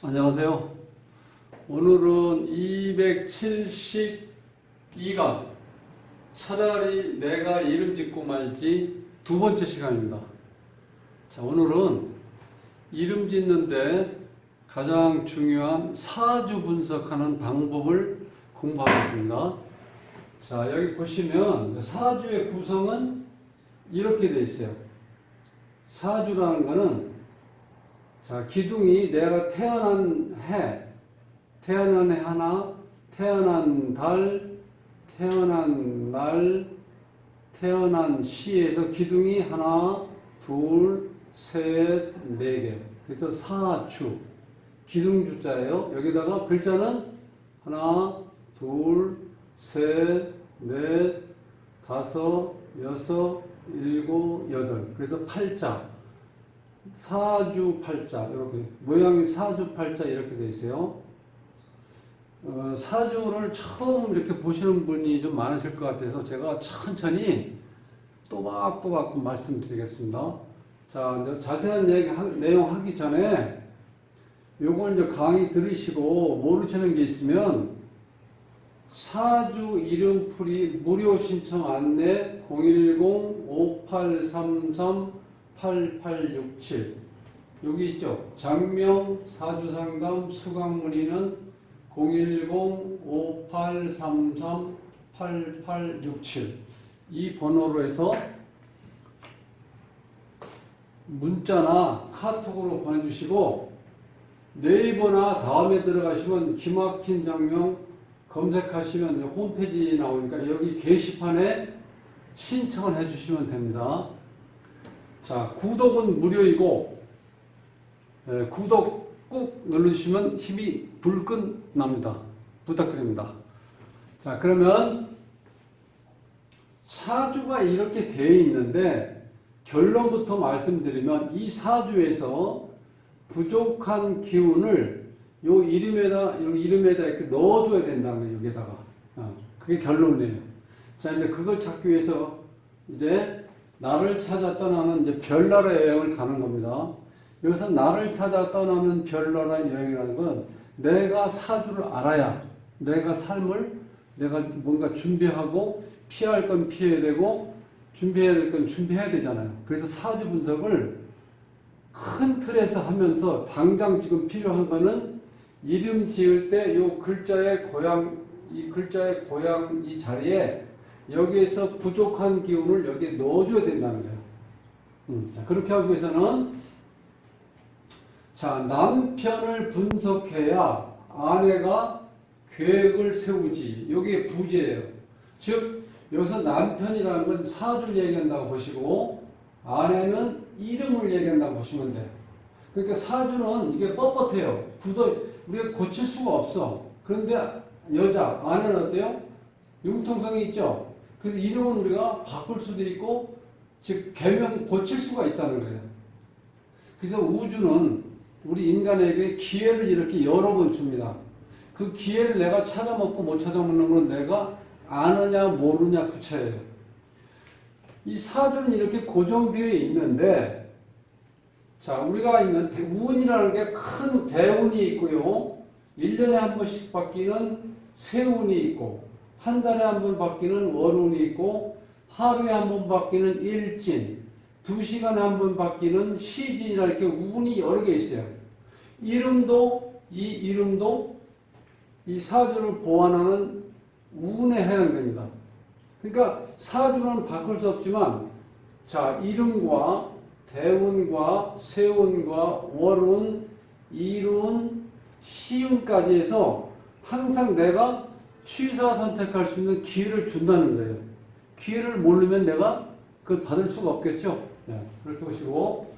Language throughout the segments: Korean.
안녕하세요. 오늘은 272강 차라리 내가 이름 짓고 말지 두 번째 시간입니다. 자, 오늘은 이름 짓는데 가장 중요한 사주 분석하는 방법을 공부하겠습니다. 자, 여기 보시면 사주의 구성은 이렇게 되어 있어요. 사주라는 거는 자, 기둥이 내가 태어난 해 하나, 태어난 달, 태어난 날, 태어난 시에서 기둥이 하나, 둘, 셋, 네 개. 그래서 사주. 기둥주자예요. 여기다가 글자는 하나, 둘, 셋, 넷, 다섯, 여섯, 일곱, 여덟. 그래서 팔자. 사주팔자 이렇게 모양이 사주팔자 이렇게 돼 있어요. 사주를 처음 이렇게 보시는 분이 좀 많으실 것 같아서 제가 천천히 또박또박 말씀드리겠습니다. 자, 이제 자세한 내용 하기 전에 요걸 이제 강의 들으시고 모르시는 게 있으면 사주 이름풀이 무료 신청 안내 010-5833-8867 여기 있죠. 장명 사주상담 수강문의는 010-5833-8867 이 번호로 해서 문자나 카톡으로 보내주시고 네이버나 다음에 들어가시면 기막힌 장명 검색하시면 홈페이지 나오니까 여기 게시판에 신청을 해주시면 됩니다. 자, 구독은 무료이고 구독 꾹 눌러주시면 힘이 불끈 납니다. 부탁드립니다. 자, 그러면 사주가 이렇게 되어 있는데 결론부터 말씀드리면 이 사주에서 부족한 기운을 요 이름에다 이렇게 넣어줘야 된다는 거예요. 여기다가. 그게 결론이에요. 자, 이제 그걸 찾기 위해서 이제 나를 찾아 떠나는 이제 별나라 여행을 가는 겁니다. 여기서 나를 찾아 떠나는 별나라 여행이라는 건 내가 사주를 알아야 내가 삶을 내가 뭔가 준비하고 피할 건 피해야 되고 준비해야 될 건 준비해야 되잖아요. 그래서 사주 분석을 큰 틀에서 하면서 당장 지금 필요한 거는 이름 지을 때 요 글자의 고향, 이 글자의 고향 이 자리에 여기에서 부족한 기운을 여기에 넣어줘야 된다는 거예요. 자, 그렇게 하기 위해서는 자, 남편을 분석해야 아내가 계획을 세우지. 여기에 부재예요. 즉, 여기서 남편이라는 건 사주를 얘기한다고 보시고 아내는 이름을 얘기한다고 보시면 돼요. 그러니까 사주는 이게 뻣뻣해요. 우리가 고칠 수가 없어. 그런데 여자, 아내는 어때요? 융통성이 있죠. 그래서 이름은 우리가 바꿀 수도 있고, 즉 개명 고칠 수가 있다는 거예요. 그래서 우주는 우리 인간에게 기회를 이렇게 여러 번 줍니다. 그 기회를 내가 찾아먹고 못 찾아먹는 건 내가 아느냐 모르냐 그 차이예요. 이 사주는 이렇게 고정되어 있는데 자, 우리가 있는 운이라는 게 큰 대운이 있고요. 1년에 한 번씩 바뀌는 세운이 있고 한 달에 한 번 바뀌는 월운이 있고 하루에 한 번 바뀌는 일진 2시간에 한 번 바뀌는 시진이라 이렇게 운이 여러 개 있어요. 이름도 이 사주를 보완하는 운에 해당됩니다. 그러니까 사주는 바꿀 수 없지만 자, 이름과 대운과 세운과 월운, 일운, 시운까지 해서 항상 내가 취사 선택할 수 있는 기회를 준다는 거예요. 기회를 모르면 내가 그걸 받을 수가 없겠죠. 네, 그렇게 보시고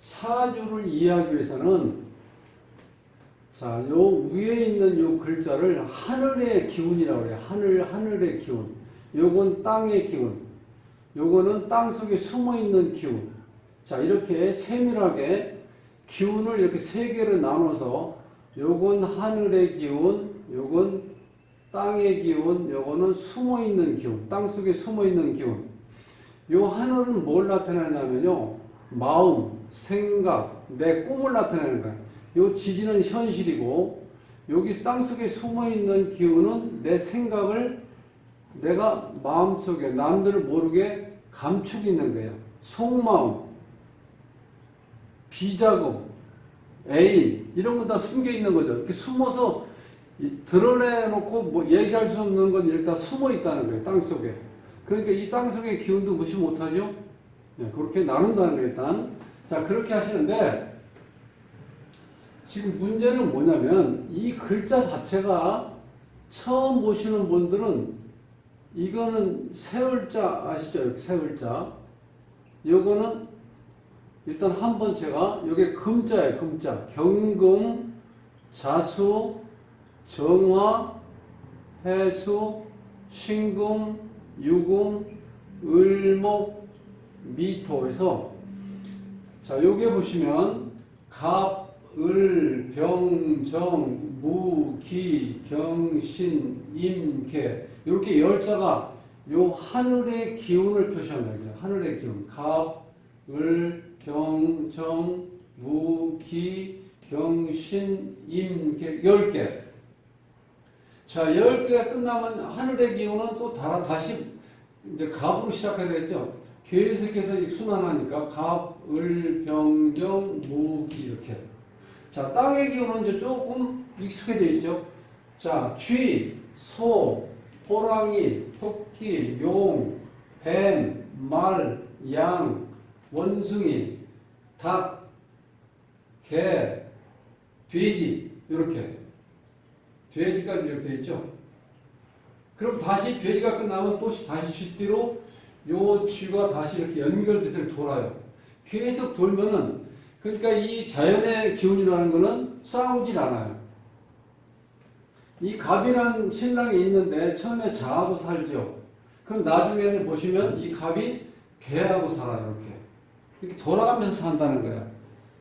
사주를 이해하기 위해서는 자, 요 위에 있는 요 글자를 하늘의 기운이라고 그래요. 하늘의 기운. 요건 땅의 기운. 요거는 땅 속에 숨어 있는 기운. 자, 이렇게 세밀하게 기운을 이렇게 세 개로 나눠서 요건 하늘의 기운, 요건 땅의 기운, 요거는 숨어 있는 기운. 땅 속에 숨어 있는 기운. 요 하늘은 뭘 나타내냐면요. 마음, 생각, 내 꿈을 나타내는 거예요. 요 지지는 현실이고 여기 땅속에 숨어있는 기운은 내 생각을 내가 마음속에 남들을 모르게 감추고 있는 거예요. 속마음, 비자금, 애인 이런 건 다 숨겨 있는 거죠. 이렇게 숨어서 드러내놓고 뭐 얘기할 수 없는 건 일단 숨어 있다는 거예요. 땅속에. 그러니까 이 땅속의 기운도 무시 못하죠. 네, 그렇게 나눈다는 거예요. 일단 자 그렇게 하시는데 지금 문제는 뭐냐면 이 글자 자체가 처음 보시는 분들은 이거는 세월자 아시죠? 세월자. 요거는 일단 한번 제가 여기 금자예요. 금자. 경금, 자수, 정화, 해수, 신금, 유금, 을목, 미토에서 자 여기 보시면 갑, 을, 병, 정, 무, 기, 경, 신, 임, 개 이렇게 열자가 요 하늘의 기운을 표시합니다. 하늘의 기운. 갑, 을, 병, 정, 무, 기, 경, 신, 임, 개 10개. 자, 10개가 끝나면 하늘의 기운은 또 다시 이제 갑으로 시작해야 되겠죠. 계속해서 순환하니까 갑, 을, 병, 정, 무, 기 이렇게. 자, 땅의 기운은 이제 조금 익숙해져 있죠. 자, 쥐, 소, 호랑이, 토끼, 용, 뱀, 말, 양, 원숭이, 닭, 개, 돼지 이렇게 돼지까지 이렇게 돼 있죠. 그럼 다시 돼지가 끝나면 또 다시 쥐띠로 요 쥐가 다시 이렇게 연결돼서 돌아요. 계속 돌면은 그러니까 이 자연의 기운이라는 거는 싸우질 않아요. 이 갑이란 신랑이 있는데 처음에 자하고 살죠. 그럼 나중에는 보시면 이 갑이 개하고 살아요. 이렇게 돌아가면서 산다는 거야.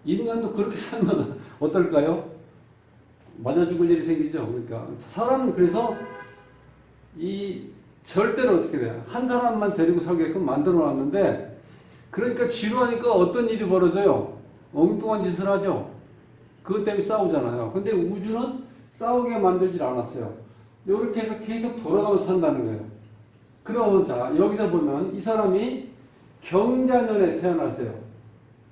인간도 그렇게 살면 어떨까요? 맞아 죽을 일이 생기죠. 그러니까 사람은 그래서 이 절대로 어떻게 돼요? 한 사람만 데리고 살게끔 만들어 놨는데 그러니까 지루하니까 어떤 일이 벌어져요? 엉뚱한 짓을 하죠. 그것 때문에 싸우잖아요. 근데 우주는 싸우게 만들질 않았어요. 이렇게 해서 계속 돌아가면서 산다는 거예요. 그러면 자 여기서 보면 이 사람이 경자년에 태어났어요.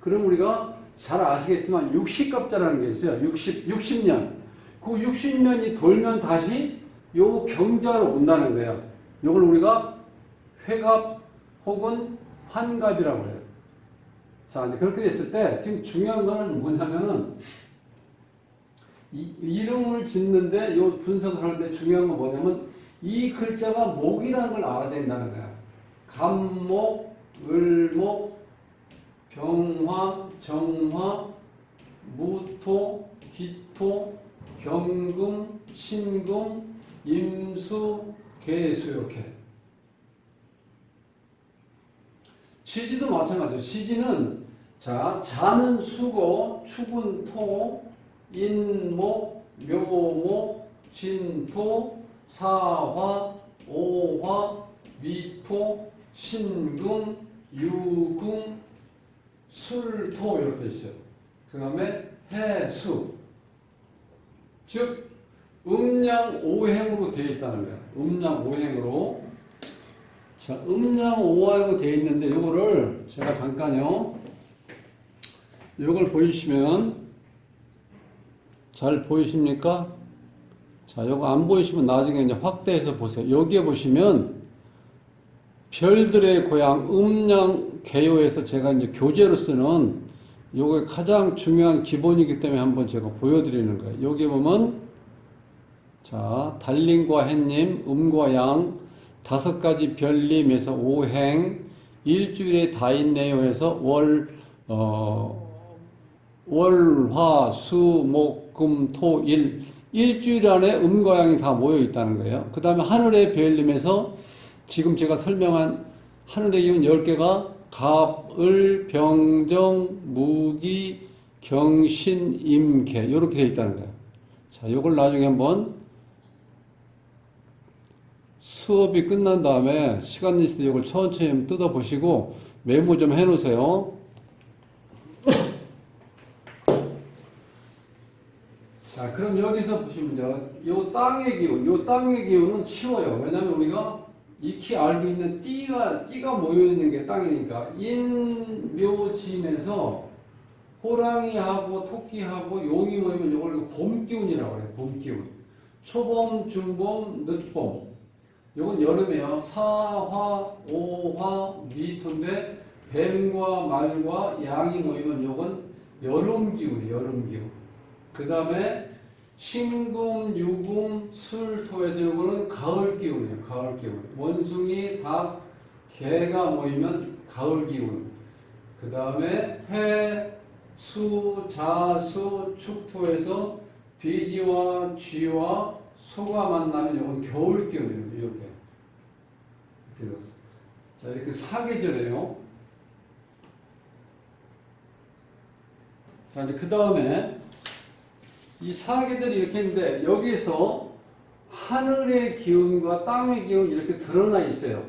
그럼 우리가 잘 아시겠지만 60갑자라는 게 있어요. 60년. 그 60년이 돌면 다시 요 경자로 온다는 거예요. 요걸 우리가 회갑 혹은 환갑이라고 해요. 자, 이제 그렇게 됐을 때 지금 중요한 거는 뭐냐면은 이름을 짓는데 요 분석을 하는데 중요한 건 뭐냐면 이 글자가 목이라는 걸 알아야 된다는 거야. 갑목, 을목, 병화, 정화, 무토, 기토, 경금, 신금, 임수, 계수 이렇게. 시지도 마찬가지죠. 시지는 자 자는 수고, 축은 토, 인목, 묘목, 진토, 사화, 오화, 미토, 신금, 유금, 술토 이렇게 있어요. 그 다음에 해수. 즉 음양오행으로 되어 있다는 거야. 음양오행으로. 자, 음양오행으로 되어 있는데 요거를 제가 잠깐요. 요걸 보이시면 잘 보이십니까? 자, 요거 안 보이시면 나중에 이제 확대해서 보세요. 여기에 보시면 별들의 고향 음양개요에서 제가 이제 교재로 쓰는 요게 가장 중요한 기본이기 때문에 한번 제가 보여드리는 거예요. 여기 보면 자 달림과 햇님, 음과 양 5가지 별림에서 오행 일주일에 다 있네요 해서 월, 화, 수, 목, 금, 토, 일 일주일 안에 음과 양이 다 모여 있다는 거예요. 그 다음에 하늘의 별림에서 지금 제가 설명한 하늘의 기운 10개가 갑, 을, 병, 정, 무기, 경신, 임, 개 이렇게 되어 있다는 거예요. 자, 이걸 나중에 한번 수업이 끝난 다음에 시간 있을 때 이걸 천천히 뜯어보시고 메모 좀 해놓으세요. 자, 그럼 여기서 보시면요. 요 땅의 기운은 쉬워요. 왜냐면 우리가 익히 알고 있는 띠가 모여있는 게 땅이니까. 인묘진에서 호랑이하고 토끼하고 용이 모이면 이걸 봄 기운이라고 해요. 봄 기운. 초봄, 중봄, 늦봄. 이건 여름이에요. 사화, 오화, 미토인데 뱀과 말과 양이 모이면 이건 여름 기운이에요. 여름 기운. 그 다음에 신금, 유금, 술, 토에서 이거는 가을 기운이에요. 가을 기운. 원숭이, 닭, 개가 모이면 가을 기운. 그 다음에 해, 수, 자, 수, 축토에서 돼지와 쥐와 소가 만나면 이건 겨울 기운이에요. 이렇게. 자, 이렇게 사계절이에요. 자, 이제 그 다음에 이 사계절이 이렇게 있는데 여기서 하늘의 기운과 땅의 기운이 이렇게 드러나 있어요.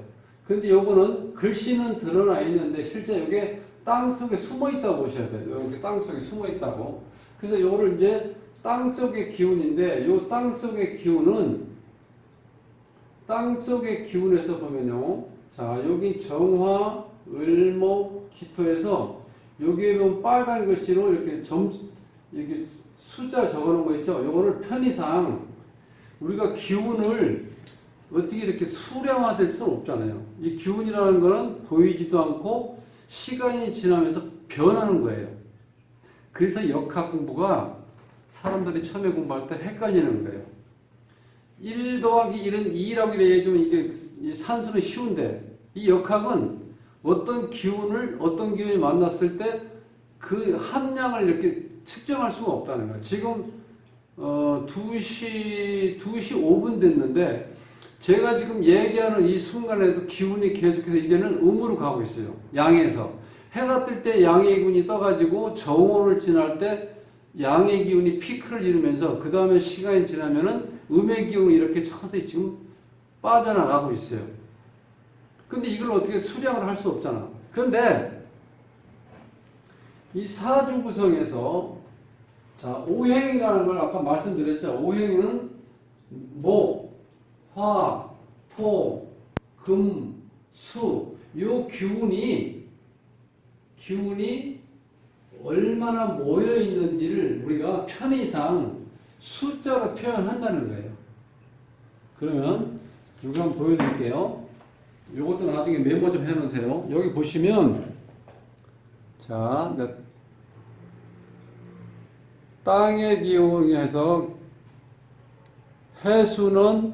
근데 요거는 글씨는 드러나 있는데 실제 이게 땅 속에 숨어 있다고 보셔야 돼요. 여기 땅 속에 숨어 있다고. 그래서 요거를 이제 땅 속의 기운인데 요 땅 속의 기운은 땅 속의 기운에서 보면요. 자, 여기 정화, 을목, 기토에서 여기에 보면 빨간 글씨로 이렇게 이렇게 숫자 적어 놓은 거 있죠? 요거를 편의상 우리가 기운을 어떻게 이렇게 수량화될 수는 없잖아요. 이 기운이라는 거는 보이지도 않고 시간이 지나면서 변하는 거예요. 그래서 역학 공부가 사람들이 처음에 공부할 때 헷갈리는 거예요. 1 더하기 1은 2라고 얘기하면 이게 산수는 쉬운데 이 역학은 어떤 기운이 만났을 때 그 함량을 이렇게 측정할 수가 없다는 거예요. 지금 2시 5분 됐는데 제가 지금 얘기하는 이 순간에도 기운이 계속해서 이제는 음으로 가고 있어요. 양에서. 해가 뜰 때 양의 기운이 떠가지고 정오를 지날 때 양의 기운이 피크를 이루면서 그 다음에 시간이 지나면은 음의 기운이 이렇게 서서히 지금 빠져나가고 있어요. 근데 이걸 어떻게 수량을 할 수 없잖아. 그런데 이 사주 구성에서 자, 오행이라는 걸 아까 말씀드렸죠. 오행은 목, 화, 토, 금, 수. 요 기운이 얼마나 모여 있는지를 우리가 편의상 숫자로 표현한다는 거예요. 그러면 이거 한번 보여드릴게요. 이것도 나중에 메모 좀 해놓으세요. 여기 보시면 자, 땅의 기운에서 해수는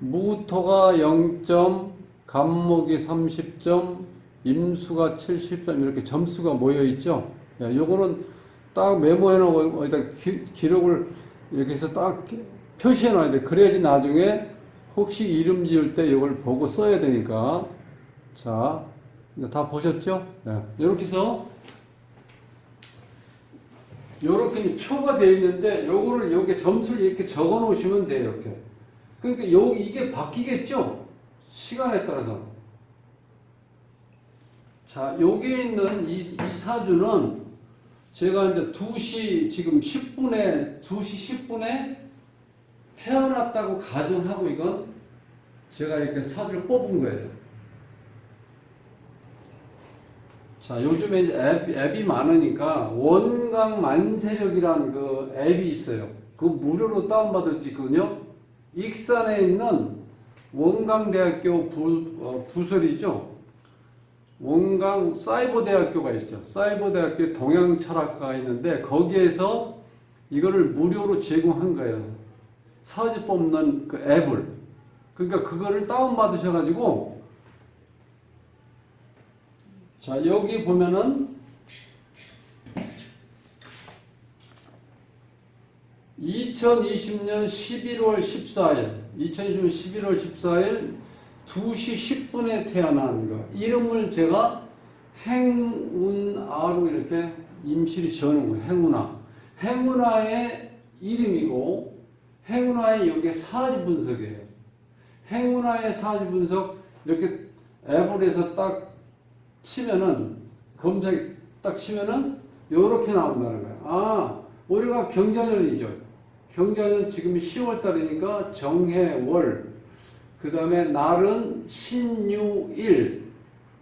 무토가 0점, 간목이 30점, 임수가 70점 이렇게 점수가 모여 있죠. 요거는 딱 메모해 놓고 어디다 기록을 이렇게 해서 딱 표시해 놔야 돼. 그래야지 나중에 혹시 이름 지을 때 이걸 보고 써야 되니까. 자, 이제 다 보셨죠? 이렇게 해서 요렇게 표가 되어 있는데 요거를 여기 점수를 이렇게 적어 놓으시면 돼요. 이렇게. 그러니까 이게 바뀌겠죠? 시간에 따라서. 자, 여기에 있는 이 사주는 제가 이제 2시 10분에 태어났다고 가정하고 이건 제가 이렇게 사주를 뽑은 거예요. 자, 요즘에 이제 앱이 많으니까 원광 만세력이라는 그 앱이 있어요. 그거 무료로 다운받을 수 있거든요. 익산에 있는 원광대학교 부설이죠. 원광 사이버대학교가 있어요. 사이버대학교 동양철학과가 있는데 거기에서 이거를 무료로 제공한 거예요. 사주 뽑는 그 앱을. 그러니까 그거를 다운받으셔가지고 자, 여기 보면은 2020년 11월 14일 2시 10분에 태어난 거. 이름을 제가 행운아로 이렇게 임시로 지어놓은 거예요. 행운아. 행운아의 이름이고 행운아의 여기 사주 분석이에요. 행운아의 사주 분석 이렇게 앱을 해서 딱 치면은 검색 딱 치면은 요렇게 나온다는 거예요. 아, 우리가 경자년이죠. 경자년 지금 10월 달이니까 정해월. 그 다음에 날은 신유일.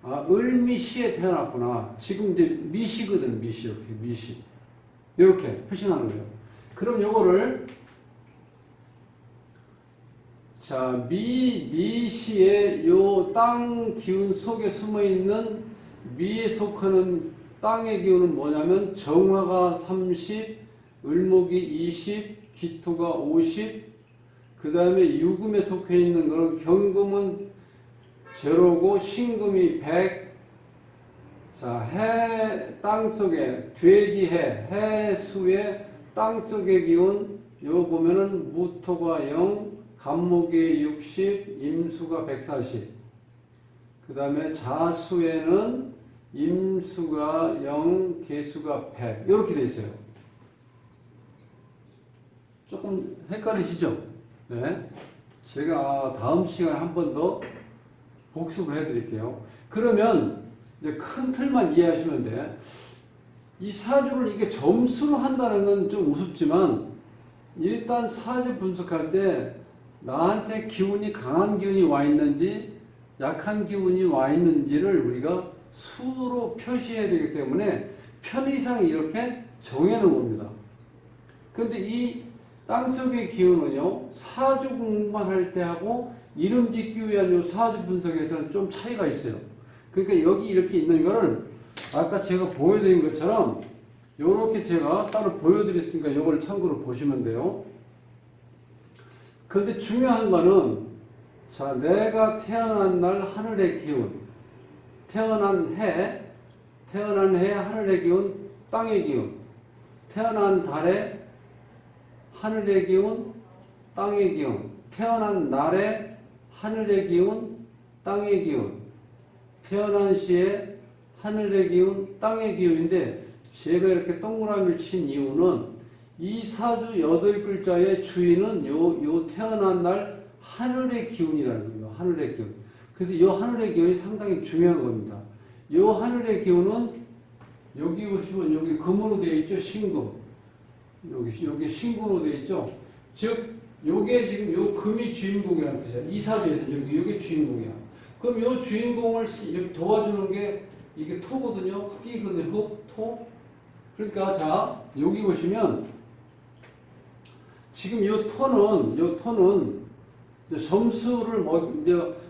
아, 을미시에 태어났구나. 지금 이제 미시거든, 미시. 이렇게, 미시. 이렇게 표시하는 거예요. 그럼 요거를, 자, 미시의 요 땅 기운 속에 숨어 있는 미에 속하는 땅의 기운은 뭐냐면 정화가 30, 을목이 20, 기토가 50, 그 다음에 유금에 속해 있는 거는 경금은 제로고 신금이 100. 자, 해 땅속에 돼지해 해수의 땅속의 기운 요 보면은 무토가 0, 간목이 60, 임수가 140. 그 다음에 자수에는 임수가 0, 개수가 100. 이렇게 돼 있어요. 조금 헷갈리시죠? 네. 제가 다음 시간에 한 번 더 복습을 해드릴게요. 그러면 이제 큰 틀만 이해하시면 돼. 이 사주를 이게 점수로 한다는 건 좀 우습지만 일단 사주 분석할 때 나한테 기운이 강한 기운이 와 있는지 약한 기운이 와 있는지를 우리가 수로 표시해야 되기 때문에 편의상 이렇게 정해놓은 겁니다. 그런데 이 땅속의 기운은요, 사주 공부만 할 때 하고 이름 짓기 위한 요 사주 분석에서는 좀 차이가 있어요. 그러니까 여기 이렇게 있는 거를 아까 제가 보여드린 것처럼 요렇게 제가 따로 보여드렸으니까 이걸 참고로 보시면 돼요. 그런데 중요한 거는 자, 내가 태어난 날 하늘의 기운, 태어난 해 하늘의 기운, 땅의 기운, 태어난 달에 하늘의 기운, 땅의 기운, 태어난 날에 하늘의 기운, 땅의 기운, 태어난 시에 하늘의 기운, 땅의 기운인데 제가 이렇게 동그라미를 친 이유는 이 사주 8글자의 주인은 요 태어난 날 하늘의 기운이라는 거예요. 하늘의 기운. 그래서 이 하늘의 기운이 상당히 중요한 겁니다. 이 하늘의 기운은 여기 보시면 여기 금으로 되어 있죠. 신금. 여기 신금으로 되어 있죠. 즉 요게 지금 요 금이 주인공이라는 뜻이야. 이 사주에서 요게 주인공이야. 그럼 요 주인공을 이렇게 도와주는 게 이게 토거든요. 흑이거든요. 흑, 토. 그러니까 자 여기 보시면 지금 요 토는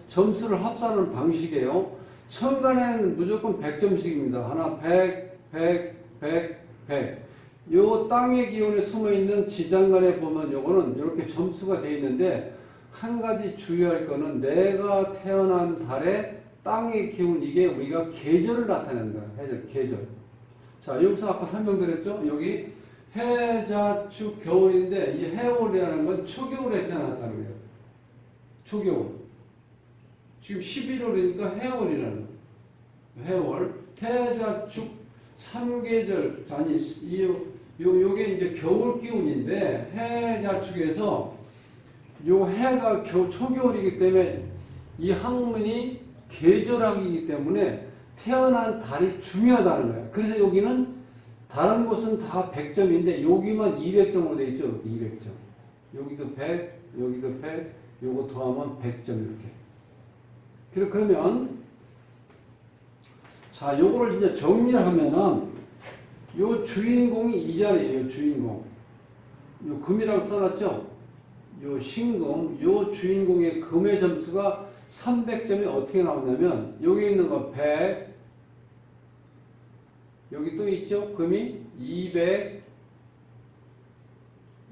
점수를 합산하는 방식이에요. 천간에는 무조건 100점씩입니다. 하나 100, 100, 100, 100. 요 땅의 기운에 숨어 있는 지장간에 보면 요거는 이렇게 점수가 되어 있는데 한 가지 주의할 거는 내가 태어난 달에 땅의 기운 이게 우리가 계절을 나타낸다. 계절. 자, 여기서 아까 설명드렸죠? 여기 해자축 겨울인데 이 해월이라는 건 초겨울에 태어났다는 거예요. 초겨울. 지금 11월이니까 해월이라는 거예요. 해월. 해자축 3계절. 아니, 요게 이제 겨울 기운인데 해자축에서 요 해가 초겨울이기 때문에 이 학문이 계절학이기 때문에 태어난 달이 중요하다는 거예요. 그래서 여기는 다른 곳은 다 100점인데 여기만 200점으로 되어 있죠. 200점. 여기도 100, 여기도 100, 요거 더하면 100점 이렇게. 그러면 자, 요거를 이제 정리를 하면은 요 주인공이 이 자리예요. 주인공. 요 금이라고 써놨죠. 요 신금, 요 주인공의 금의 점수가 300점이 어떻게 나오냐면 여기 있는 거 100, 여기 또 있죠. 금이 200,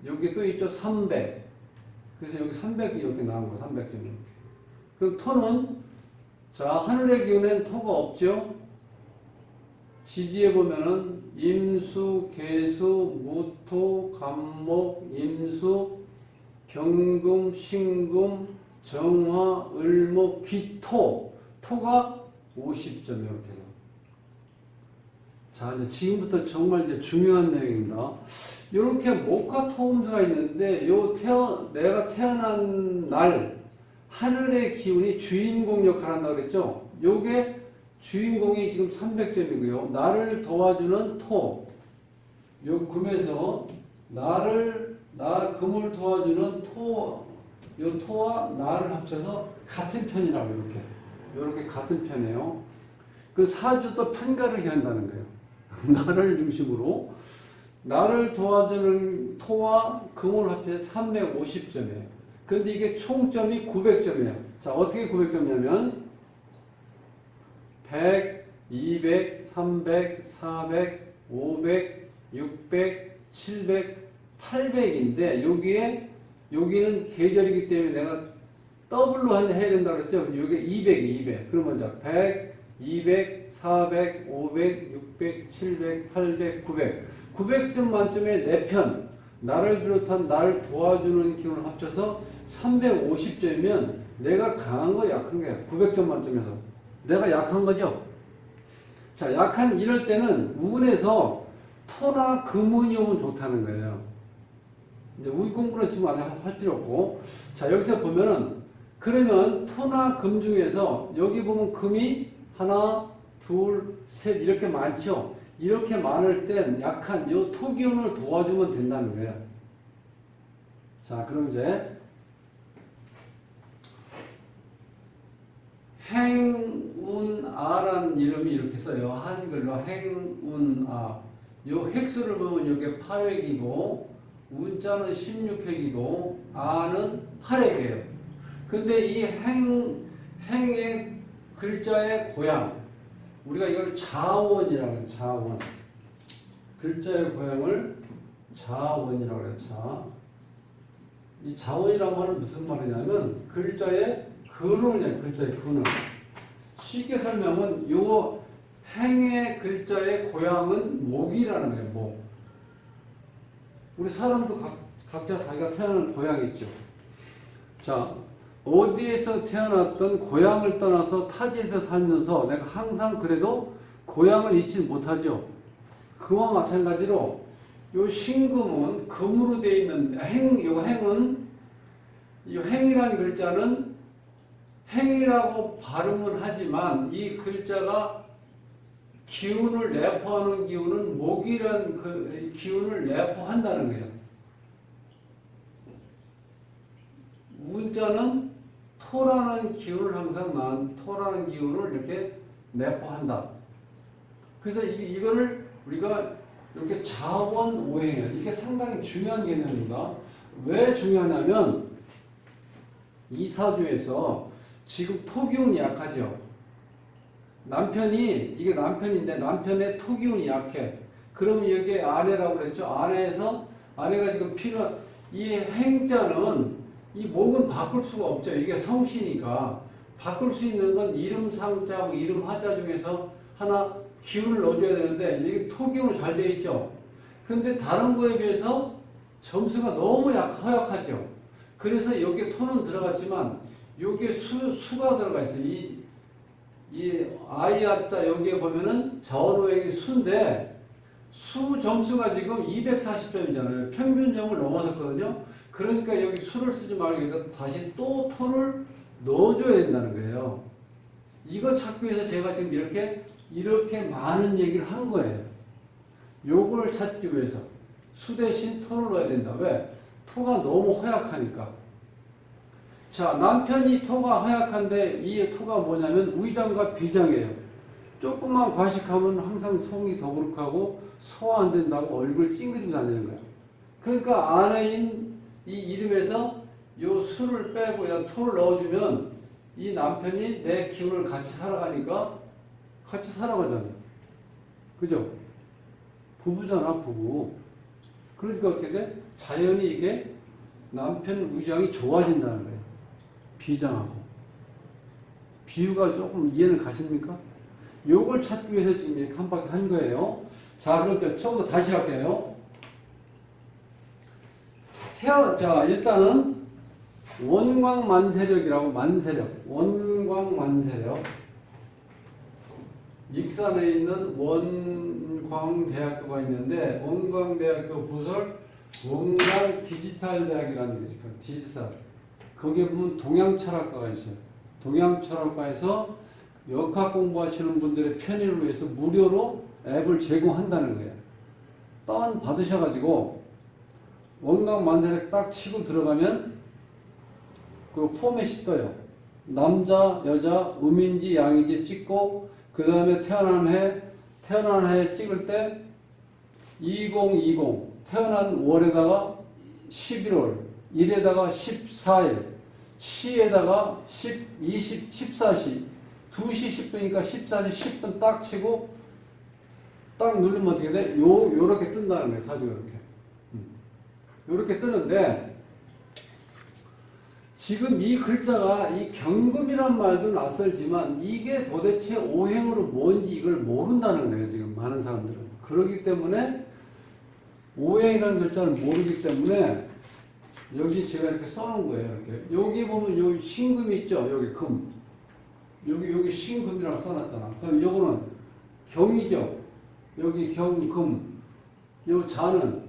여기 또 있죠. 300. 그래서 여기 300이 이렇게 나온 거 300점 이렇게. 그럼 토는 자, 하늘의 기운엔 토가 없죠. 지지에 보면은 임수, 개수, 무토, 간목, 임수, 경금, 신금, 정화, 을목, 기토. 토가 50점 이렇게 해서. 자, 이제 지금부터 정말 이제 중요한 내용입니다. 이렇게 목화토음수가 있는데 내가 태어난 날 하늘의 기운이 주인공 역할을 한다고 그랬죠. 요게 주인공이 지금 300점이고요. 나를 도와주는 토. 요 금에서 나를 금을 도와주는 요 토와 나를 합쳐서 같은 편이라고 이렇게 같은 편이에요. 그 사주도 편가르기 한다는 거예요. 나를 중심으로 나를 도와주는 토와 금을 합쳐서 350점이에요. 근데 이게 총점이 900점이에요. 자, 어떻게 900점이냐면 100, 200, 300, 400, 500, 600, 700, 800인데 여기는 계절이기 때문에 내가 더블로 해야 된다고 그랬죠. 여기 200이 200. 그럼 먼저 100, 200, 400, 500, 600, 700, 800, 900. 900점 만점에 4편. 나를 비롯한 나를 도와주는 기운을 합쳐서 350점이면 내가 강한 거 약한 거야. 900점 만점에서. 내가 약한 거죠. 자, 약한 이럴 때는 운에서 토나 금운이 오면 좋다는 거예요. 이제 운 공부는 지금 아직 할 필요 없고. 자, 여기서 보면은 그러면 토나 금 중에서 여기 보면 금이 하나, 둘, 셋 이렇게 많죠. 이렇게 많을 땐 약한 요 토기운을 도와주면 된다는 거예요. 자, 그럼 이제 행운아라는 이름이 이렇게 써요. 한글로 행운아. 요 획수를 보면 이게 8획이고 운자는 16획이고 아는 8획이에요. 근데 이 행의 글자의 고향 우리가 이걸 자원이라고 해요. 자원. 글자의 고향을 자원이라고 해요. 이 자원이라는 말은 무슨 말이냐면 글자의 근원이에요. 글자의 근원. 쉽게 설명은 요 행의 글자의 고향은 목이라는 거예요. 목. 우리 사람도 각자 자기가 태어난 고향이 있죠. 자, 어디에서 태어났던 고향을 떠나서 타지에서 살면서 내가 항상 그래도 고향을 잊지 못하죠. 그와 마찬가지로 요 신금은 금으로 되어 있는 요 행은 이 행이라는 글자는 행이라고 발음은 하지만 이 글자가 기운을 내포하는 기운은 목이라는 그 기운을 내포한다는 거예요. 운자는 토라는 기운을 항상 토라는 기운을 이렇게 내포한다. 그래서 이거를 우리가 이렇게 자원오행이에요. 이게 상당히 중요한 개념입니다. 왜 중요하냐면 이 사주에서 지금 토기운이 약하죠. 이게 남편인데 남편의 토기운이 약해. 그러면 여기에 아내라고 그랬죠. 아내가 지금 이 행자는 이 목은 바꿀 수가 없죠. 이게 성씨니까. 바꿀 수 있는 건 이름 상자하고 이름 하자 중에서 하나 기운을 넣어줘야 되는데 이게 토기운이 잘 되어 있죠. 근데 다른 거에 비해서 점수가 너무 허약하죠. 그래서 여기에 토는 들어갔지만 여기에 수가 들어가 있어요. 이 아이아자 여기에 보면은 자원오행이 수인데 수 점수가 지금 240점이잖아요. 평균점을 넘어섰거든요. 그러니까 여기 수를 쓰지 말고 다시 또 토를 넣어줘야 된다는 거예요. 이거 찾기 위해서 제가 지금 이렇게 많은 얘기를 한 거예요. 요걸 찾기 위해서 수 대신 토를 넣어야 된다. 왜? 토가 너무 허약하니까. 자, 남편이 토가 허약한데 이 토가 뭐냐면 위장과 비장이에요. 조금만 과식하면 항상 속이 더부룩하고 소화 안 된다고 얼굴 찡그리고 다니는 거예요. 그러니까 아내인 이 이름에서 요 수를 빼고 토를 넣어주면 이 남편이 내 기운을 같이 살아가니까 같이 살아가잖아요. 그죠? 부부잖아, 부부. 그러니까 어떻게 돼? 자연히 이게 남편 위장이 좋아진다는 거예요. 비장하고. 비유가 조금 이해는 가십니까? 요걸 찾기 위해서 지금 이렇게 한 바퀴 한 거예요. 자, 그럼 처음부터 다시 할게요. 자, 일단은 원광만세력이라고 원광만세력. 익산에 있는 원광대학교가 있는데 원광대학교 부설 원광 디지털대학이라는 게 있어요. 디지털. 거기에 보면 동양철학과가 있어요. 동양철학과에서 역학 공부하시는 분들의 편의를 위해서 무료로 앱을 제공한다는 거예요. 다운 받으셔가지고 원각만사를 딱 치고 들어가면 그 포맷이 떠요. 남자, 여자, 음인지 양인지 찍고 그 다음에 태어난 해 찍을 때 2020 태어난 월에다가 11월, 일에다가 14일, 시에다가 14시, 2시 10분이니까 14시 10분 딱 치고 딱 누르면 어떻게 돼? 요렇게 뜬다는 거예요. 사주가 이렇게. 요렇게 뜨는데 지금 이 글자가 이 경금이란 말도 낯설지만 이게 도대체 오행으로 뭔지 이걸 모른다는 거예요. 지금 많은 사람들은. 그렇기 때문에 오행이라는 글자를 모르기 때문에 여기 제가 이렇게 써놓은 거예요. 이렇게. 여기 보면 여기 신금이 있죠. 여기 금. 여기 신금이라고 써놨잖아. 그럼 요거는 경이죠. 여기 경금. 요 자는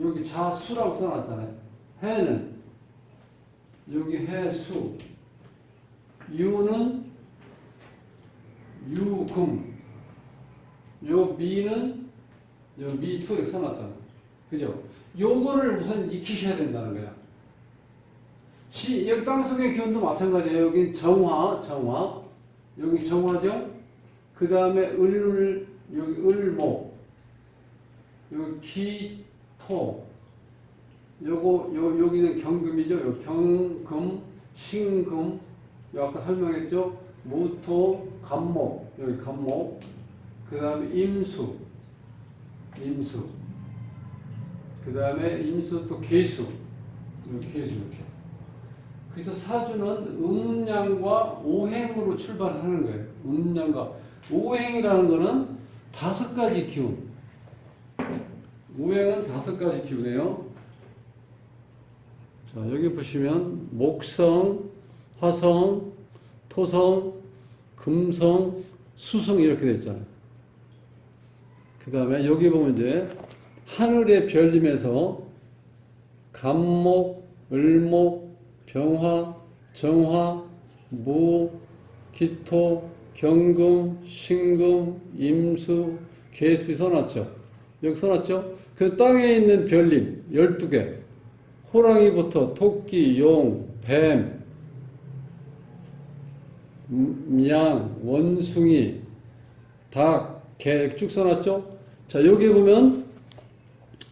여기 자수라고 써놨잖아요. 해는 여기 해수. 유는 유금. 요 미는 요 미토 이렇게 써놨잖아. 그죠? 요거를 우선 익히셔야 된다는 거야. 여기 땅속의 기운도 마찬가지예요. 여기 정화. 여기 정화죠? 그 다음에 여기 을목. 여기 기토. 여기는 경금이죠. 요 경금, 신금. 요 아까 설명했죠? 무토, 간목. 여기 간목. 그 다음에 임수. 그 다음에 임수 또 계수. 계수 이렇게. 그래서 사주는 음양과 오행으로 출발하는 거예요. 음양과 오행이라는 거는 5가지 기운. 오행은 5가지 기운이에요. 자, 여기 보시면 목성, 화성, 토성, 금성, 수성 이렇게 되어 있잖아요. 그 다음에 여기 보면 이제 하늘의 별림에서 간목, 을목, 병화, 정화, 무, 기토, 경금, 신금, 임수, 계수 써놨죠. 여기 써놨죠. 그 땅에 있는 별림 12개. 호랑이부터 토끼, 용, 뱀, 양, 원숭이, 닭, 개 이렇게 쭉 써놨죠. 자, 여기 보면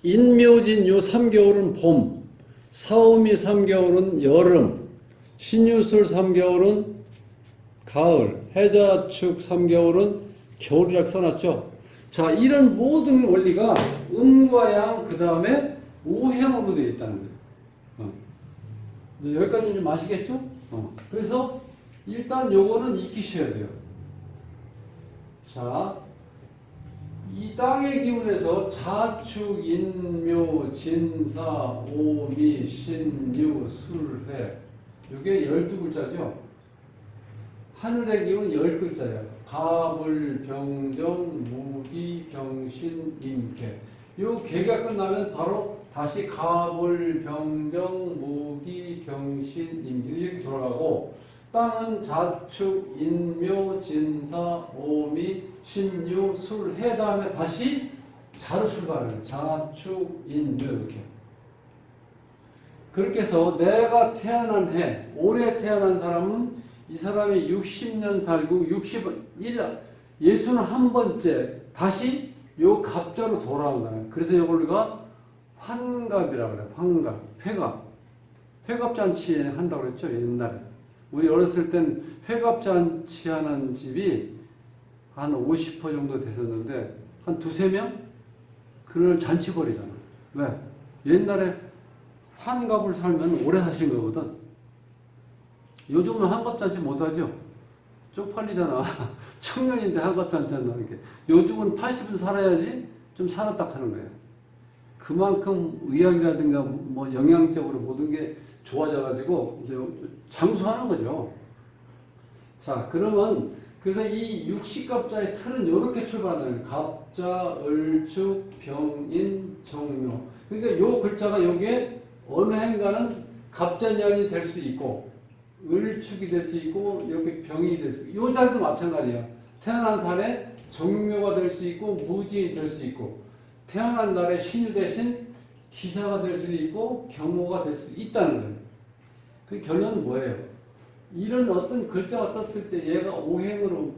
인묘진 요 3개월은 봄, 사오미 3개월은 여름, 신유술 3개월은 가을, 해자축 3개월은 겨울이라고 써놨죠. 자, 이런 모든 원리가 음과 양, 그 다음에 오행으로 되어 있다는 거예요. 여기까지 좀 아시겠죠? 그래서 일단 요거는 익히셔야 돼요. 자, 이 땅의 기운에서 자축, 인묘, 진사, 오미, 신유, 술해. 이게 12글자죠. 하늘의 기운 10글자예요. 갑을, 병정, 무기, 경신, 임계. 요 계가 끝나면 바로 다시 갑을, 병정, 무기, 경신, 임계 이렇게 돌아가고 땅은 자축, 인묘, 진사, 오미, 신유, 술, 해 다음에 다시 자로 출발해요. 자축, 인묘 이렇게. 그렇게 해서 내가 태어난 해, 올해 태어난 사람은 이 사람이 60년 살고 61번째 다시 요 갑자로 돌아온다는. 그래서 이걸 우리가 환갑이라고 그래요. 환갑, 회갑잔치 한다고 그랬죠 옛날에. 우리 어렸을 땐 회갑잔치 하는 집이 한 50% 정도 됐었는데 한 2-3명? 그걸 잔치 벌이잖아. 왜? 옛날에 환갑을 살면 오래 사신 거거든. 요즘은 환갑잔치 못하죠. 쪽팔리잖아. 청년인데 환갑잔치 한다는 게. 요즘은 80은 살아야지 좀 살았다 하는 거예요. 그만큼 의학이라든가 뭐 영양적으로 모든 게 좋아져가지고 이제 장수하는 거죠. 자, 그러면 그래서 이 60갑자의 틀은 이렇게 출발하는 갑자, 을축, 병인, 정묘. 그러니까 요 글자가 여기에 어느 행간은 갑자년이 될 수 있고 을축이 될 수 있고 이렇게 병이 될 수 있고 요 자리도 마찬가지야. 태어난 달에 정묘가 될 수 있고 무진이 될 수 있고 태어난 달에 신유 대신 기사가 될 수도 있고 경호가 될 수 있다는 거예요. 그 결론은 뭐예요? 이런 어떤 글자가 떴을 때 얘가 오행으로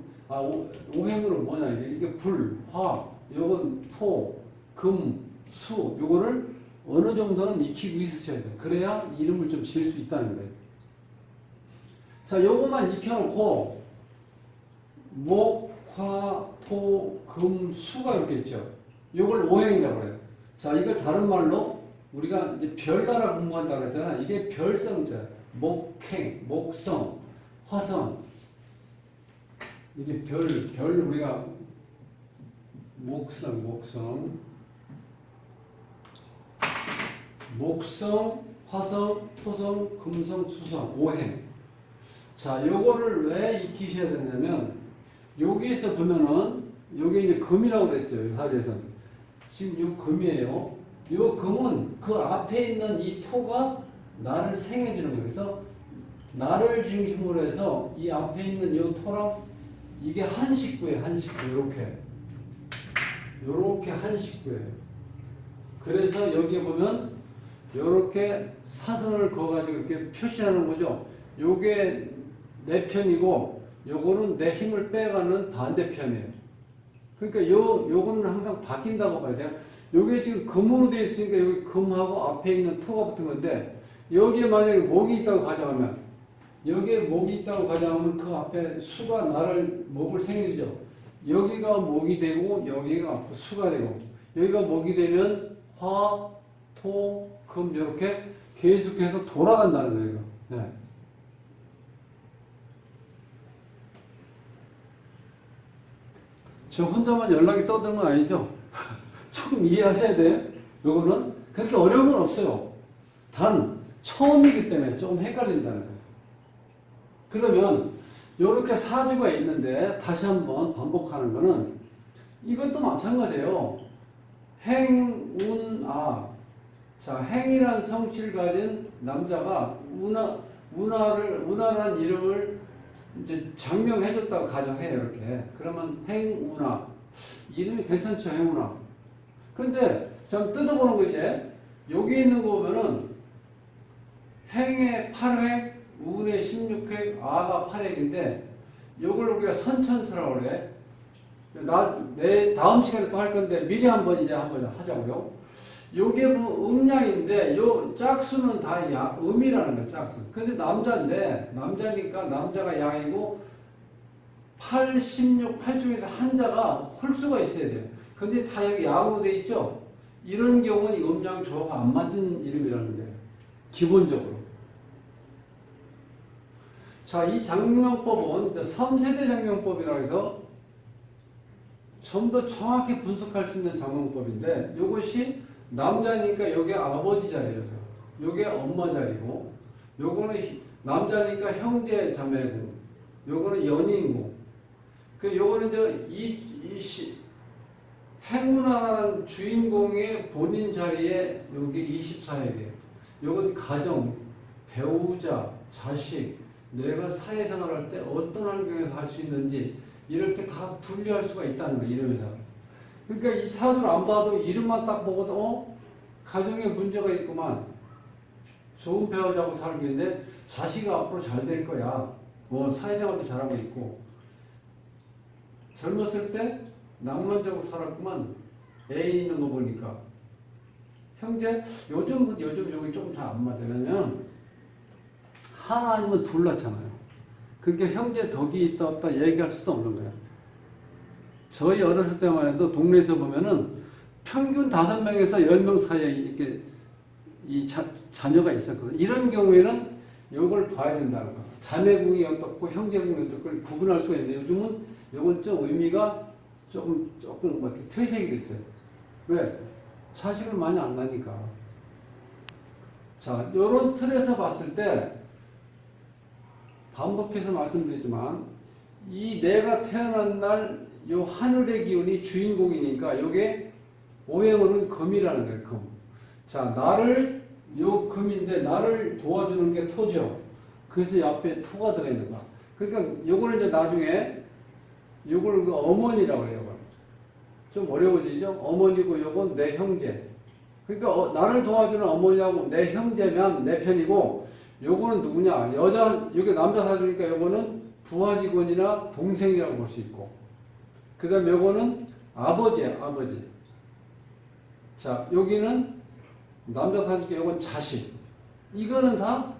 뭐냐 이게 불, 화, 요건 토, 금, 수 요거를 어느 정도는 익히고 있으셔야 돼요. 그래야 이름을 좀 지을 수 있다는 거예요. 자, 요것만 익혀놓고 목, 화, 토, 금, 수가 이렇게 있죠. 요걸 오행이라고 해요. 자, 이걸 다른 말로 우리가 이제 별나라 공부한다고 했잖아. 이게 별성자. 목행, 목성, 화성. 이게 별 우리가 목성, 화성, 토성, 금성, 수성, 오행. 자, 요거를 왜 익히셔야 되냐면, 여기에서 보면은, 요게 이제 금이라고 그랬죠. 이 사례에서는. 지금 요 금이에요. 요 금은 그 앞에 있는 이 토가 나를 생해주는 거예요. 그래서 나를 중심으로 해서 이 앞에 있는 요 토랑 이게 한 식구예요. 한 식구. 요렇게 한 식구예요. 그래서 여기에 보면 요렇게 사선을 그어가지고 이렇게 표시하는 거죠. 요게 내 편이고 요거는 내 힘을 빼가는 반대편이에요. 그러니까 요거는 항상 바뀐다고 봐야 돼요. 요게 지금 금으로 되어 있으니까 여기 금하고 앞에 있는 토가 붙은 건데 여기에 만약에 목이 있다고 가정하면 여기에 목이 있다고 가정하면 그 앞에 수가 나를 목을 생기죠. 여기가 목이 되고 여기가 수가 되고 여기가 목이 되면 화, 토, 금 이렇게 계속해서 돌아간다는 거예요. 네. 저 혼자만 연락이 떠드는 건 아니죠? 조금 이해하셔야 돼요. 요거는 그렇게 어려운 건 없어요. 단 처음이기 때문에 조금 헷갈린다는 거예요. 그러면 이렇게 사주가 있는데 다시 한번 반복하는 거는 이것도 마찬가지예요. 행, 운, 아. 자, 행이란 성취를 가진 남자가 운하라는 이름을 이제 장명해줬다고 가정해요. 이렇게. 그러면 행운하. 이름이 괜찮죠, 행운하. 근데 좀 뜯어보는 거 이제 여기 있는 거 보면은 행의 8획, 운의 16획, 아가 8획인데 요걸 우리가 선천수라고 그래. 내 다음 시간에 또 할 건데 미리 한번 하자고요. 요게 음양인데 요 짝수는 다 음이라는 거야, 짝수. 근데 남자니까 남자가 양이고 8, 16, 8중에서 한자가 홀수가 있어야 돼요. 근데 다 여기 양으로 돼 있죠? 이런 경우는 음양 조화가 안 맞은 이름이라는 거예요. 기본적으로. 자, 이 장명법은 3세대 장명법이라고 해서 좀 더 정확히 분석할 수 있는 장명법인데 이것이 남자니까 여기 아버지 자리예요. 요게 엄마 자리고 요거는 남자니까 형제 자매고 요거는 연인고 요거는 이제 행운하라는 주인공의 본인 자리에 요게 24회예요. 요건 가정, 배우자, 자식, 내가 사회생활할 때 어떤 환경에서 할 수 있는지 이렇게 다 분리할 수가 있다는 거예요. 이름에서. 그러니까 이 사주를 안 봐도 이름만 딱 보고도 가정에 문제가 있구만. 좋은 배우자고 살고 있는데 자식이 앞으로 잘 될 거야. 사회생활도 잘하고 있고 젊었을 때 낭만적으로 살았구만. 애 있는 거 보니까 형제 요즘 여기 조금 잘 안 맞아요. 왜냐면 하나 아니면 둘 낳잖아요. 그러니까 형제 덕이 있다 없다 얘기할 수도 없는 거예요. 저희 어렸을 때만 해도 동네에서 보면은 평균 5명에서 10명 사이에 이렇게 자녀가 있었거든요. 이런 경우에는 이걸 봐야 된다는 거. 자매궁이 어떻고 형제궁이 어떻고 구분할 수가 있는데 요즘은 이건 좀 의미가 조금 퇴색이 됐어요. 왜? 자식을 많이 안 나니까. 자, 이런 틀에서 봤을 때 반복해서 말씀드리지만 이 내가 태어난 날 요 하늘의 기운이 주인공이니까 요게 오행으로는 금이라는 거예요. 금. 자, 요 금인데 나를 도와주는 게 토죠. 그래서 옆에 토가 들어있는 거야. 그러니까 요거는 이제 나중에 요걸 어머니라고 해요. 좀 어려워지죠? 어머니고 요건 내 형제. 그러니까 나를 도와주는 어머니하고 내 형제면 내 편이고, 요거는 누구냐? 여기 남자 사주니까 요거는 부하 직원이나 동생이라고 볼 수 있고, 그 다음에 요거는 아버지야, 아버지. 자, 여기는 남자 사주니까 요건 자식. 이거는 다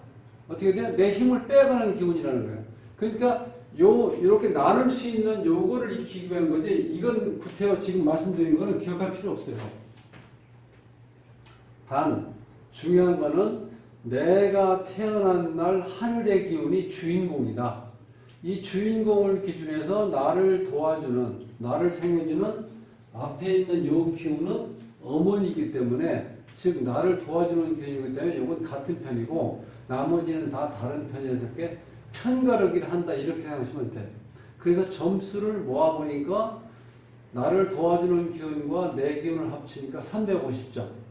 어떻게 돼? 내 힘을 빼가는 기운이라는 거예요. 그러니까 이렇게 나눌 수 있는 요거를 익히기 위한 거지, 이건 구태여 지금 말씀드린 거는 기억할 필요 없어요. 단 중요한 거는 내가 태어난 날 하늘의 기운이 주인공이다. 이 주인공을 기준해서 나를 도와주는, 나를 생해주는 앞에 있는 요 기운은 어머니이기 때문에, 즉 나를 도와주는 기운이기 때문에 이건 같은 편이고 나머지는 다 다른 편이어서 이렇게 편가르기를 한다, 이렇게 생각하시면 돼요. 그래서 점수를 모아보니까 나를 도와주는 기운과 내 기운을 합치니까 350점.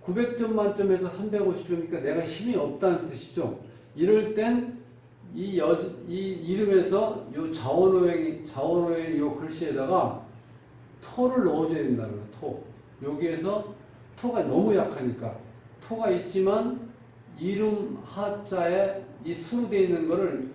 900점 만점에서 350점이니까 내가 힘이 없다는 뜻이죠. 이럴 땐 이 이름에서 요 자원오행 요 글씨에다가 토를 넣어줘야 된다는 거예요. 토. 여기에서 토가 너무 약하니까 토가 있지만 이름 하자에 이 수로 되어 있는 거를,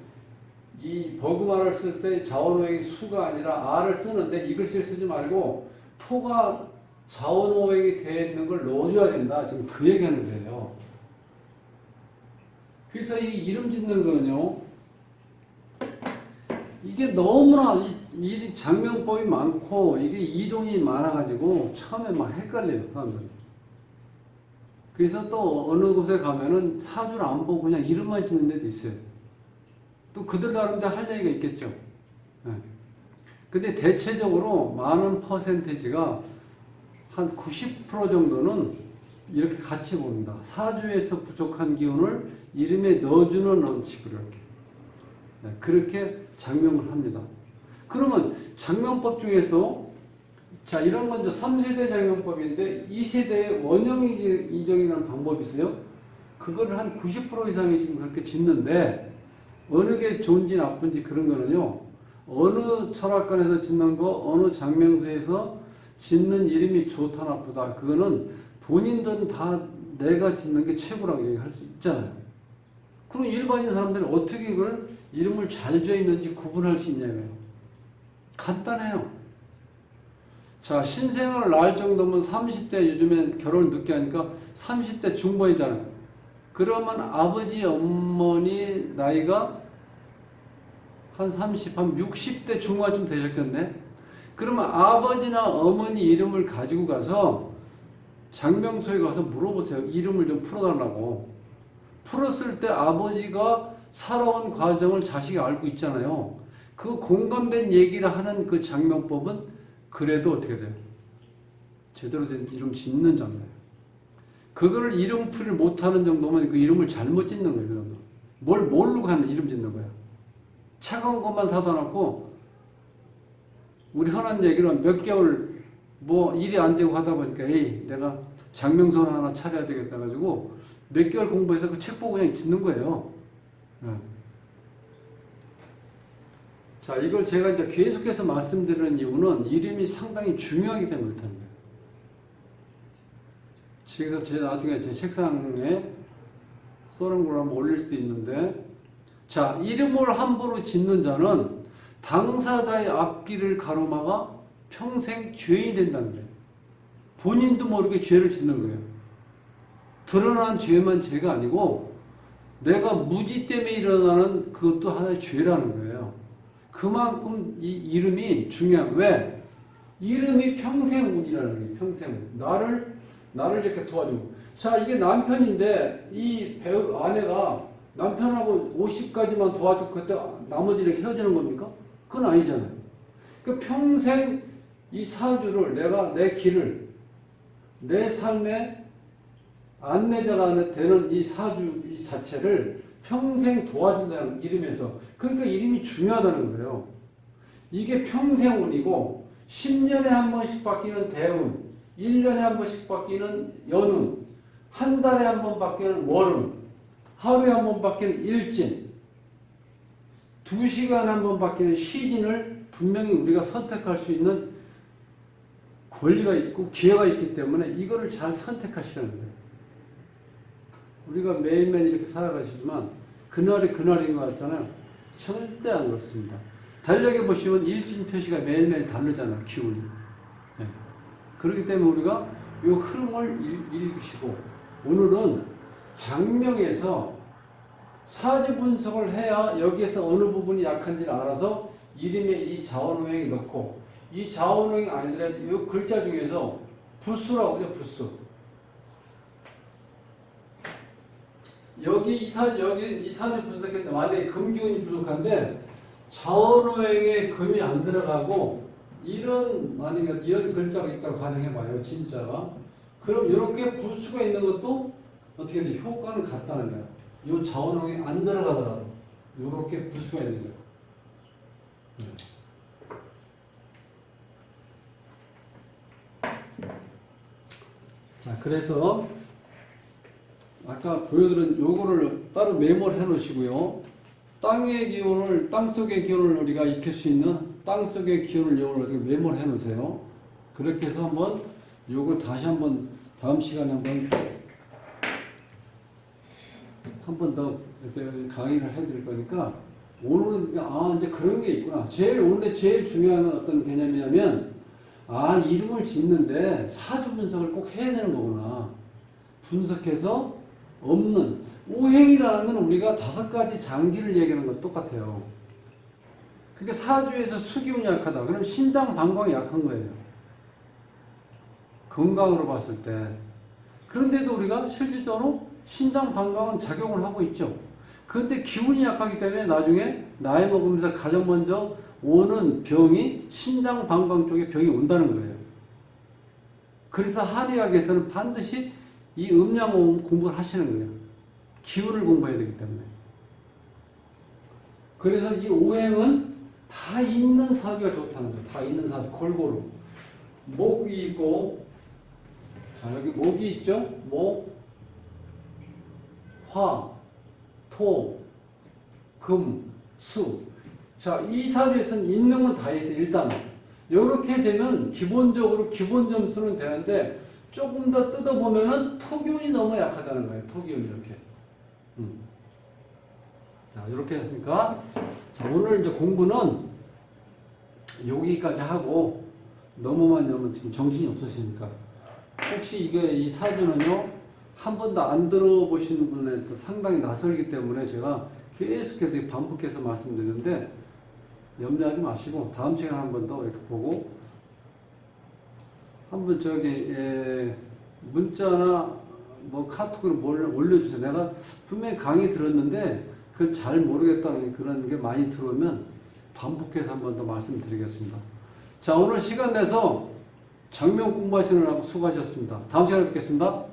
이 버그말을 쓸 때 자원오행이 수가 아니라 아를 쓰는데 이 글씨를 쓰지 말고 토가 자원오행이 되어 있는 걸 넣어줘야 된다. 지금 그 얘기하는 거예요. 그래서 이 이름 짓는 거는요, 이게 너무나 이 장명법이 많고 이게 이동이 많아가지고 처음에 막 헷갈려요, 사람들이. 그래서 또 어느 곳에 가면은 사주를 안 보고 그냥 이름만 짓는 데도 있어요. 또 그들 나름대로 할 얘기가 있겠죠. 네. 근데 대체적으로 많은 퍼센테이지가 한 90% 정도는 이렇게 같이 봅니다. 사주에서 부족한 기운을 이름에 넣어주는 원칙으로 이렇게. 네, 그렇게 장명을 합니다. 그러면 장명법 중에서, 자, 이런 건 이제 3세대 장명법인데 2세대의 원형 이정이라는 방법이 있어요. 그거를 한 90% 이상이 지금 그렇게 짓는데, 어느 게 좋은지 나쁜지 그런 거는요, 어느 철학관에서 짓는 거, 어느 장명서에서 짓는 이름이 좋다 나쁘다, 그거는 본인들은 다 내가 짓는 게 최고라고 얘기할 수 있잖아요. 그럼 일반인 사람들이 어떻게 이걸 이름을 잘 지어 있는지 구분할 수 있냐고요. 간단해요. 자, 신생을 낳을 정도면 30대, 요즘엔 결혼을 늦게 하니까 30대 중반이잖아요. 그러면 아버지, 어머니 나이가 한 60대 중반쯤 되셨겠네. 그러면 아버지나 어머니 이름을 가지고 가서 장명소에 가서 물어보세요. 이름을 좀 풀어달라고. 풀었을 때 아버지가 살아온 과정을 자식이 알고 있잖아요. 그 공감된 얘기를 하는 그 장명법은 그래도 어떻게 돼요? 제대로 된 이름 짓는 장면. 그거를 이름 풀이를 못하는 정도면 그 이름을 잘못 짓는 거예요. 그 정도. 뭘 모르고 하는 이름 짓는 거야. 차가운 것만 사다 놓고, 우리 흔한 얘기로 몇 개월 뭐 일이 안 되고 하다 보니까, 에이, 내가 장명서 하나 차려야 되겠다 가지고 몇 개월 공부해서 그 책 보고 그냥 짓는 거예요. 네. 자, 이걸 제가 이제 계속해서 말씀드리는 이유는 이름이 상당히 중요하기 때문에 그렇다는 거예요. 지금 제 나중에 제 책상에 써놓은 걸 한번 올릴 수도 있는데, 자, 이름을 함부로 짓는 자는 당사자의 앞길을 가로막아 평생 죄인이 된다는 거예요. 본인도 모르게 죄를 짓는 거예요. 드러난 죄만 죄가 아니고 내가 무지 때문에 일어나는 그것도 하나의 죄라는 거예요. 그만큼 이 이름이 중요한, 왜? 이름이 평생운이라는 거예요. 평생운. 나를 이렇게 도와주고. 자, 이게 남편인데 이 배우 아내가 남편하고 50까지만 도와주고 그때 나머지를 헤어지는 겁니까? 그건 아니잖아요. 그 평생 이 사주를, 내가 내 길을, 내 삶의 안내자가 되는 이 사주 이 자체를 평생 도와준다는 이름에서, 그러니까 이름이 중요하다는 거예요. 이게 평생운이고 10년에 한 번씩 바뀌는 대운, 1년에 한 번씩 바뀌는 연운, 한 달에 한 번 바뀌는 월운, 하루에 한 번 바뀌는 일진, 2시간에 한 번 바뀌는 시진을 분명히 우리가 선택할 수 있는 권리가 있고 기회가 있기 때문에 이거를 잘 선택하시라는 거예요. 우리가 매일매일 이렇게 살아가시지만 그날이 그날인 것 같잖아요. 절대 안 그렇습니다. 달력에 보시면 일진 표시가 매일매일 다르잖아요. 기운이. 네. 그렇기 때문에 우리가 이 흐름을 읽으시고 오늘은 장명에서 사주 분석을 해야 여기에서 어느 부분이 약한지를 알아서 이름에 이 자원오행이 넣고 이 자원오행이 아니더라도 이 글자 중에서 부수라고 하죠. 부수. 여기 이 사주 분석했는데 만약에 금기운이 부족한데 자원오행에 금이 안 들어가고 만약에 이런 글자가 있다고 가정해봐요. 진짜가. 그럼 이렇게 부수가 있는 것도 어떻게 돼? 효과는 같다는 거야. 이 자원오행이 안 들어가더라도 이렇게 부수가 있는 거야. 자, 그래서 아까 보여드린 요거를 따로 메모를 해 놓으시고요. 땅의 기운을, 땅속의 기운을 우리가 익힐 수 있는 땅속의 기운을 요걸 어떻게 메모를 해 놓으세요. 그렇게 해서 한번 요걸 다시 한번 다음 시간에 한 번 더 이렇게 강의를 해 드릴 거니까 오늘은 이제 그런 게 있구나. 오늘 제일 중요한 건 어떤 개념이냐면 이름을 짓는데 사주 분석을 꼭 해야 되는 거구나. 분석해서 없는 오행이라는 건 우리가 5가지 장기를 얘기하는 건 똑같아요. 그게 사주에서 수기운이 약하다. 그럼 신장 방광이 약한 거예요. 건강으로 봤을 때. 그런데도 우리가 실질적으로 신장 방광은 작용을 하고 있죠. 그런데 기운이 약하기 때문에 나중에 나이 먹으면서 가장 먼저 오는 병이 신장 방광 쪽에 병이 온다는 거예요. 그래서 한의학에서는 반드시 이 음양오행 공부를 하시는 거예요. 기운을 공부해야 되기 때문에. 그래서 이 오행은 다 있는 사주가 좋다는 거예요. 다 있는 사주 골고루. 목이 있고, 자 여기 목이 있죠. 목, 화, 토, 금, 수. 자, 이 사주에서는 있는 건 다 있어요. 일단 이렇게 되면 기본적으로 기본 점수는 되는데 조금 더 뜯어보면은 토기운이 너무 약하다는 거예요. 토기운이 이렇게. 자, 이렇게 했으니까 자, 오늘 이제 공부는 여기까지 하고 너무 많이 하면 지금 정신이 없으시니까 혹시 이 사주는요 한 번도 안 들어보시는 분한테 상당히 낯설기 때문에 제가 계속해서 반복해서 말씀드리는데 염려하지 마시고 다음 시간에 한 번 더 이렇게 보고 한번 문자나 뭐 카톡으로 올려주세요. 내가 분명히 강의 들었는데 그걸 잘 모르겠다는 그런 게 많이 들어오면 반복해서 한 번 더 말씀드리겠습니다. 자, 오늘 시간 내서 장명 공부하시느라고 수고하셨습니다. 다음 시간에 뵙겠습니다.